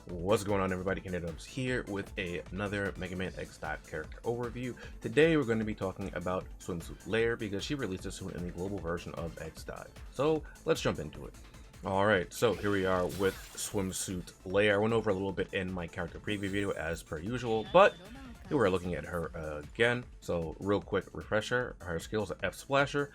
What's going on, everybody? TheKennyDubz here with another Mega Man X character overview. Today we're going to be talking about Swimsuit Layer because she released it soon in the global version of X. So let's jump into it. Alright, so here we are with Swimsuit Layer. I went over a little bit in my character preview video as per usual, but here we're looking at her again. So real quick refresher, her skills are F Splasher,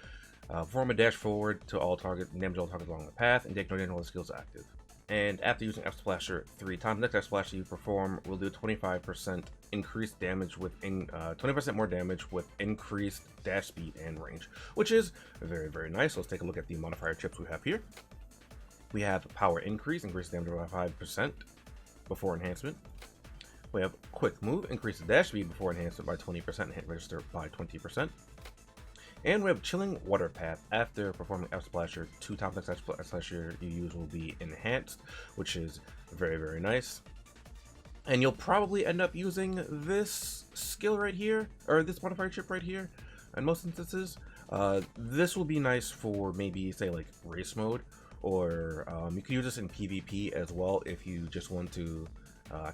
perform a dash forward to all targets, damage all targets along the path, and take no damage while the skill is active. And after using F Splasher 3 times, next F Splasher you perform will do 25% increased damage with 20% more damage with increased dash speed and range, which is very, very nice. So let's take a look at the modifier chips we have here. We have power increase, increased damage by 5% before enhancement. We have quick move, increase the dash speed before enhancement by 20% and hit register by 20%. And we have Chilling Water Path. After performing F Splasher 2 times, next F Splasher you use will be enhanced, which is very, very nice. And you'll probably end up using this skill right here, or this modifier chip right here, in most instances. This will be nice for maybe, say, like race mode, or you can use this in PvP as well if you just want to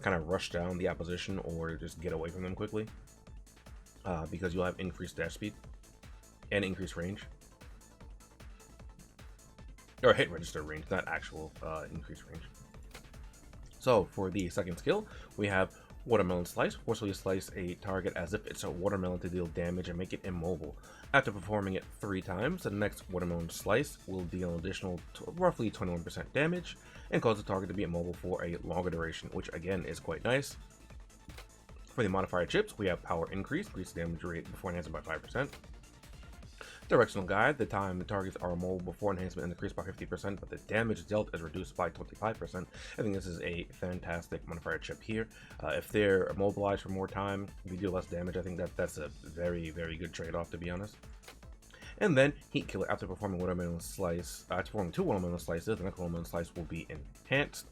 kind of rush down the opposition or just get away from them quickly, because you'll have increased dash speed and increased range, or hit register range, not actual increased range. So for the second skill, we have Watermelon Slice. Forcefully slice a target as if it's a watermelon to deal damage and make it immobile. After performing it 3 times, the next Watermelon Slice will deal an additional roughly 21% damage and cause the target to be immobile for a longer duration, which again is quite nice. For the modifier chips, we have Power Increase, increase damage rate before enhancement by 5%. Directional Guide, the time the targets are immobile before enhancement is increased by 50%, but the damage dealt is reduced by 25%. I think this is a fantastic modifier chip here. If they're immobilized for more time, we do less damage. I think that's a very, very good trade-off, to be honest. And then Heat Killer, after performing Watermelon Slice, after performing 2 Watermelon Slices, the next Watermelon Slice will be enhanced.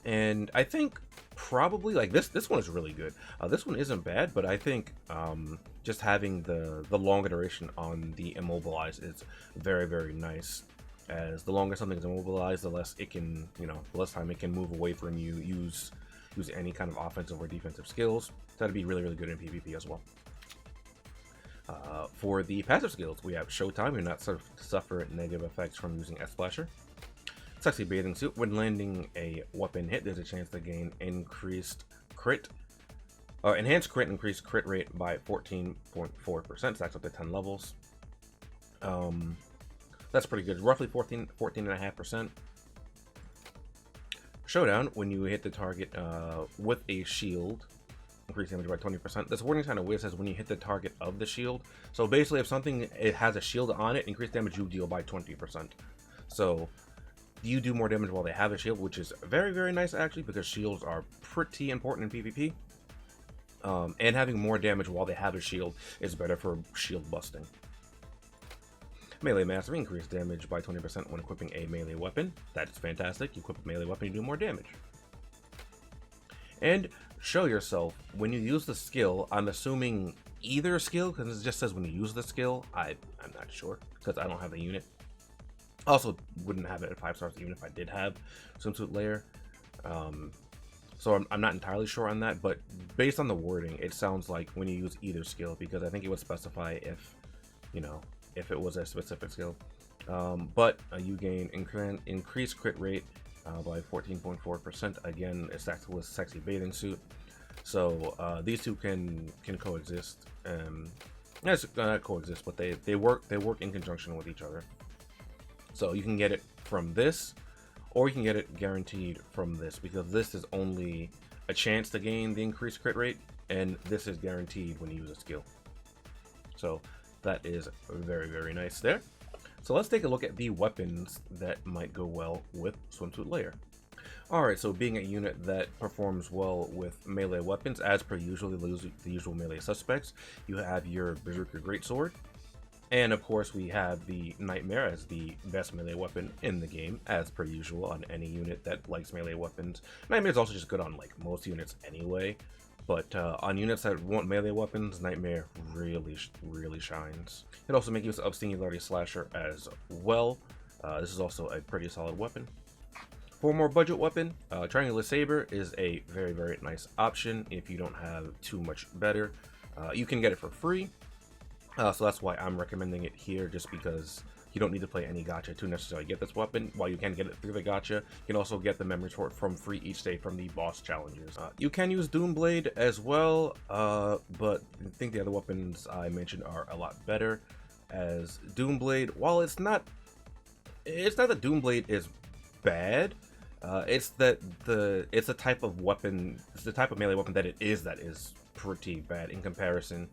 And I think probably like this one is really good. This one isn't bad, but I think just having the longer duration on the immobilize is very, very nice. As the longer something is immobilized, the less it can, the less time it can move away from you, use any kind of offensive or defensive skills. So that'd be really, really good in PvP as well. For the passive skills, we have Showtime. You're not suffer negative effects from using S Splasher. Sexy Bathing Suit. When landing a weapon hit, there's a chance to gain increased crit, enhanced crit, increased crit rate by 14.4%. Stacks up to 10 levels. That's pretty good. Roughly 14.5%. Showdown. When you hit the target with a shield, increase damage by 20%. This wording kind of weird. Says when you hit the target of the shield. So basically, if something has a shield on it, increased damage you deal by 20%. So you do more damage while they have a shield, which is very, very nice actually, because shields are pretty important in PvP. And having more damage while they have a shield is better for shield busting. Melee Mastery, increased damage by 20% when equipping a melee weapon. That's fantastic. You equip a melee weapon, you do more damage. And Show Yourself. When you use the skill, I'm assuming either skill, because it just says when you use the skill. I'm not sure, because I don't have the unit. Also wouldn't have it at 5 stars even if I did have Swimsuit Layer. So I'm not entirely sure on that, but based on the wording, it sounds like when you use either skill, because I think it would specify if, if it was a specific skill. But you gain increased crit rate by 14.4%. Again, it's stacked with Sexy Bathing Suit. So these two can coexist. Not coexist, but they work in conjunction with each other. So you can get it from this, or you can get it guaranteed from this, because this is only a chance to gain the increased crit rate, and this is guaranteed when you use a skill. So that is very, very nice there. So let's take a look at the weapons that might go well with Swimsuit Layer. Alright, so being a unit that performs well with melee weapons, as per usual, the usual melee suspects, you have your Berserker Greatsword. And of course we have the Nightmare as the best melee weapon in the game, as per usual on any unit that likes melee weapons. Nightmare is also just good on like most units anyway, but on units that want melee weapons, Nightmare really shines. It also makes use of Singularity Slasher as well. This is also a pretty solid weapon. For a more budget weapon, Triangular Saber is a very nice option if you don't have too much better. You can get it for free, so that's why I'm recommending it here, just because you don't need to play any gacha to necessarily get this weapon. While you can get it through the gacha, you can also get the memory sword from free each day from the boss challenges. You can use Doomblade as well, but I think the other weapons I mentioned are a lot better. As Doomblade, while it's not that Doomblade is bad, it's that it's a type of weapon, it's the type of melee weapon that is pretty bad in comparison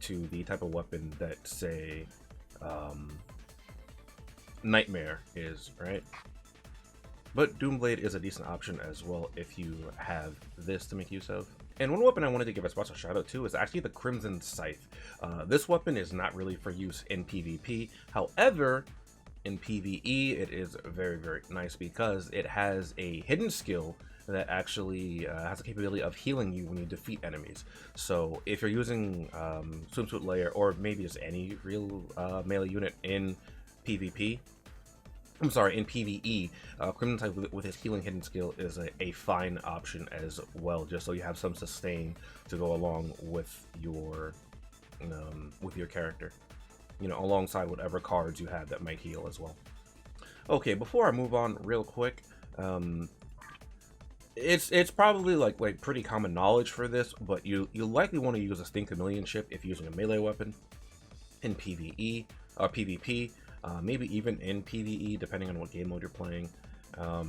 to the type of weapon that, say, Nightmare is, right? But Doomblade is a decent option as well if you have this to make use of. And one weapon I wanted to give a special shout out to is actually the Crimson Scythe. This weapon is not really for use in PvP. However, in PvE, it is very nice because it has a hidden skill that actually has the capability of healing you when you defeat enemies. So if you're using Swimsuit Layer, or maybe just any real melee unit in PvP, in PvE, Crimson Scythe with his healing hidden skill is a fine option as well, just so you have some sustain to go along with your character, you know, alongside whatever cards you have that might heal as well. Okay, before I move on real quick, it's probably like pretty common knowledge for this, but you likely want to use a Sting Chameleon chip if you're using a melee weapon in PvE or PvP. Maybe even in PvE, depending on what game mode you're playing,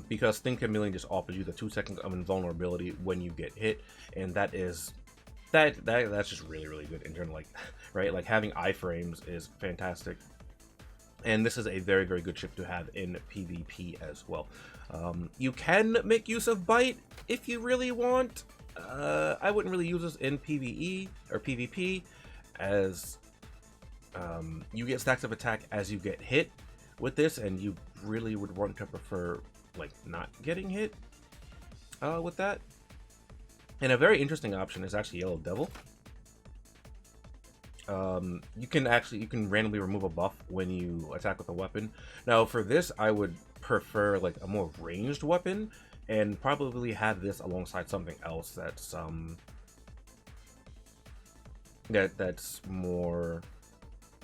because Sting Chameleon just offers you the 2 seconds of invulnerability when you get hit, and that's just really good in general, like, right? Like, having iframes is fantastic, and this is a very good chip to have in PvP as well. You can make use of Bite if you really want. I wouldn't really use this in PvE or PvP, as you get stacks of attack as you get hit with this, and you really would want to prefer like not getting hit with that. And a very interesting option is actually Yellow Devil. You can randomly remove a buff when you attack with a weapon. Now for this, I would prefer like a more ranged weapon, and probably have this alongside something else that's that's more,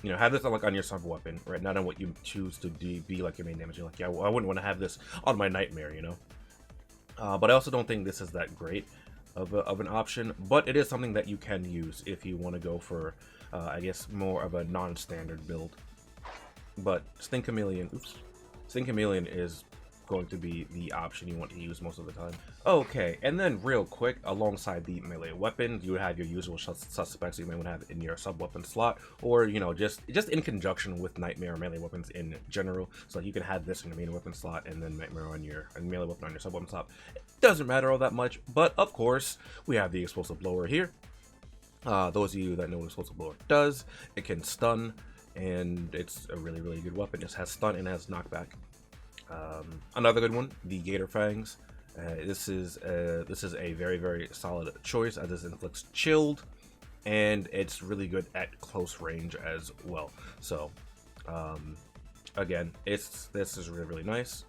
you know, have this like on your sub weapon, right? Not on what you choose to be like your main damage. You're like, yeah, well, I wouldn't want to have this on my Nightmare, you know. But I also don't think this is that great of an option, but it is something that you can use if you want to go for, I guess, more of a non-standard build. But Sting Chameleon is going to be the option you want to use most of the time. Okay, and then real quick, alongside the melee weapon, you have your usual suspects you may want to have in your sub-weapon slot, or, you know, just in conjunction with Nightmare melee weapons in general. So you can have this in your main weapon slot, and then Nightmare on your melee weapon on your sub-weapon slot. It doesn't matter all that much, but of course, we have the Explosive Blower here. Those of you that know what Explosive Blower does, it can stun, and it's a really good weapon. It has stun and it has knockback. Another good one, the Gator Fangs. This is a very solid choice, as this inflicts chilled, and it's really good at close range as well. So again, this is really nice.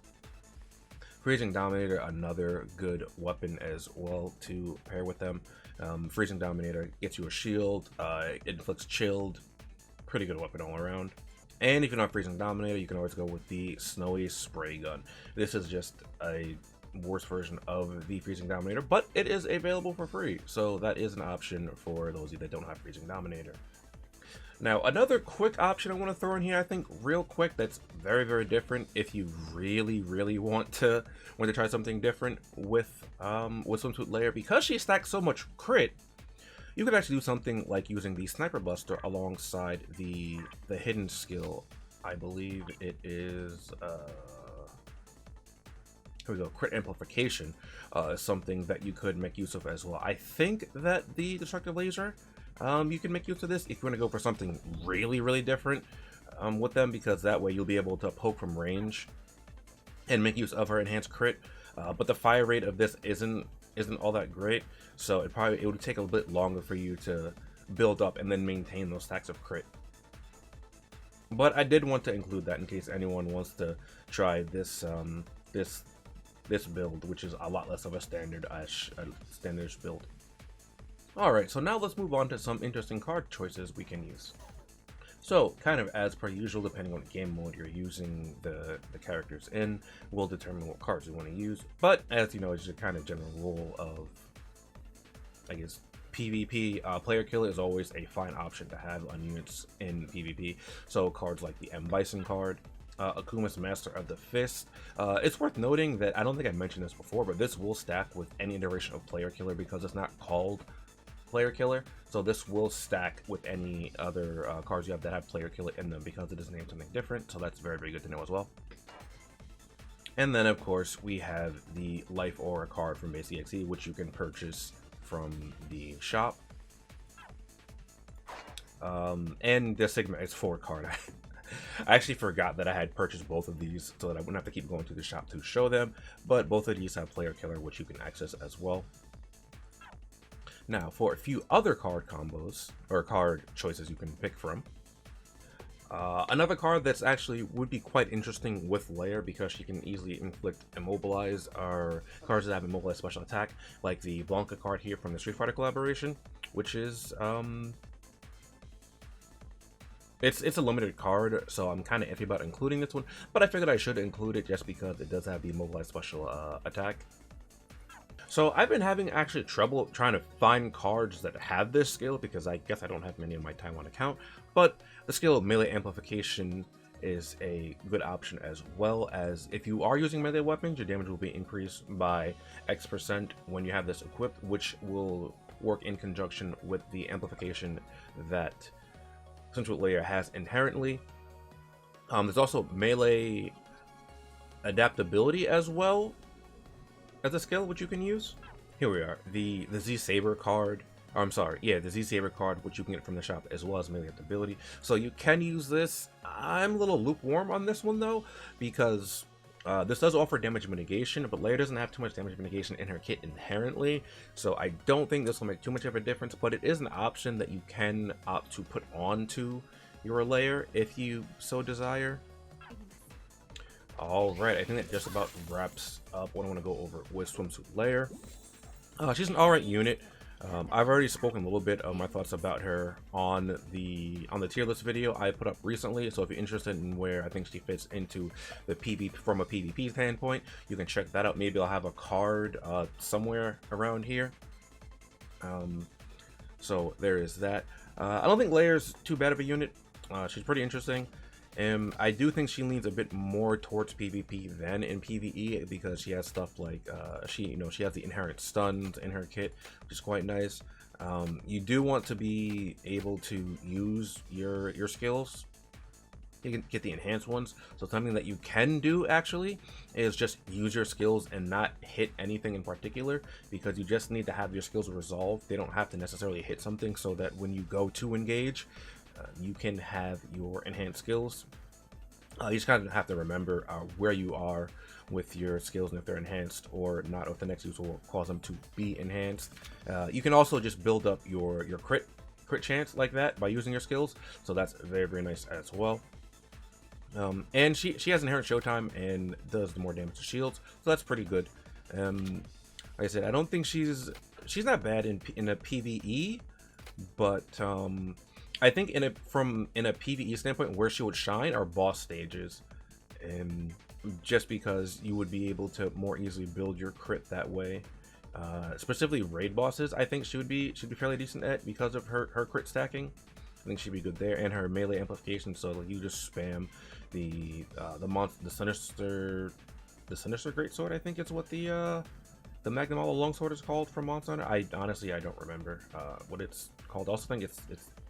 Freezing Dominator, another good weapon as well to pair with them. Freezing Dominator gets you a shield, it inflicts chilled, pretty good weapon all around. And if you're not Freezing Dominator, you can always go with the Snowy Spray Gun. This is just a worse version of the Freezing Dominator, but it is available for free, so that is an option for those of you that don't have Freezing Dominator. Now, another quick option I want to throw in here, I think real quick, that's very different if you really want to try something different with Swimsuit Layer. Because she stacks so much crit, you could actually do something like using the Sniper Buster alongside the hidden skill. I believe it is, here we go, Crit Amplification, something that you could make use of as well. I think that the Destructive Laser, you can make use of this if you want to go for something really different with them, because that way you'll be able to poke from range and make use of her enhanced crit. But the fire rate of this isn't all that great, so it would take a bit longer for you to build up and then maintain those stacks of crit. But I did want to include that in case anyone wants to try this this build, which is a lot less of a standardish build. Alright, so now let's move on to some interesting card choices we can use. So, kind of as per usual, depending on what game mode you're using the characters in, will determine what cards you want to use. But, as you know, it's just a kind of general rule of, I guess, PvP. Player Killer is always a fine option to have on units in PvP. So, cards like the M. Bison card, Akuma's Master of the Fist. It's worth noting that, I don't think I mentioned this before, but this will stack with any iteration of Player Killer because it's not called Player Killer, so this will stack with any other cards you have that have Player Killer in them because it is named something different, so that's very, very good to know as well. And then, of course, we have the Life Aura card from Base EXE, which you can purchase from the shop. And the Sigma X4 card. I actually forgot that I had purchased both of these so that I wouldn't have to keep going to the shop to show them, but both of these have Player Killer, which you can access as well. Now, for a few other card combos, or card choices you can pick from, another card that's actually would be quite interesting with Layer because she can easily inflict Immobilize, are cards that have Immobilize special attack, like the Blanca card here from the Street Fighter collaboration, which is, it's a limited card, so I'm kind of iffy about including this one, but I figured I should include it just because it does have the Immobilize special attack. So I've been having actually trouble trying to find cards that have this skill because I guess I don't have many in my Taiwan account, but the skill of Melee Amplification is a good option, as well as if you are using melee weapons, your damage will be increased by X% when you have this equipped, which will work in conjunction with the amplification that Swimsuit Layer has inherently. There's also melee adaptability as well as a skill which you can use. Here we are, the Z Saber card. Or, I'm sorry, yeah, the Z Saber card, which you can get from the shop, as well as melee adaptability. So you can use this. I'm a little lukewarm on this one though, because this does offer damage mitigation, but Layer doesn't have too much damage mitigation in her kit inherently, so I don't think this will make too much of a difference. But it is an option that you can opt to put onto your Layer if you so desire. Alright, I think that just about wraps up what I want to go over with Swimsuit Layer. She's an alright unit. I've already spoken a little bit of my thoughts about her on the tier list video I put up recently, so if you're interested in where I think she fits into the PvP from a PvP standpoint, you can check that out. Maybe I'll have a card somewhere around here. So there is that. I don't think Layer's too bad of a unit. She's pretty interesting. I do think she leans a bit more towards PvP than in PvE because she has stuff like she has the inherent stuns in her kit, which is quite nice. You do want to be able to use your skills. You can get the enhanced ones. So something that you can do actually is just use your skills and not hit anything in particular, because you just need to have your skills resolved. They don't have to necessarily hit something, so that when you go to engage, you can have your enhanced skills. You just kind of have to remember where you are with your skills and if they're enhanced or not, or if the next use will cause them to be enhanced. You can also just build up your crit chance like that by using your skills, so that's very, very nice as well. And she has inherent showtime and does the more damage to shields, so that's pretty good. Like I said, I don't think she's not bad in a PvE, but I think from a PvE standpoint, where she would shine are boss stages, and just because you would be able to more easily build your crit that way. Specifically raid bosses, I think she would be fairly decent at because of her crit stacking. I think she'd be good there, and her melee amplification. So like you just spam the sinister greatsword. I think it's what the Magnum Hollow longsword is called from Monster Hunter. I honestly don't remember what it's called. I also think it's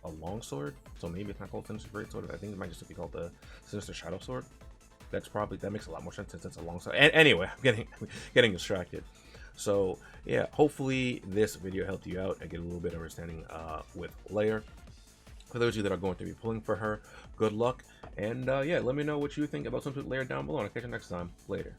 a longsword, so maybe it's not called Sinister Greatsword. I think it might just be called the Sinister Shadow Sword. That makes a lot more sense since it's a longsword. Anyway, I'm getting distracted. So yeah, hopefully this video helped you out and get a little bit of understanding with Layer. For those of you that are going to be pulling for her, good luck, and yeah, let me know what you think about Swimsuit Layer down below, and I'll catch you next time. Later.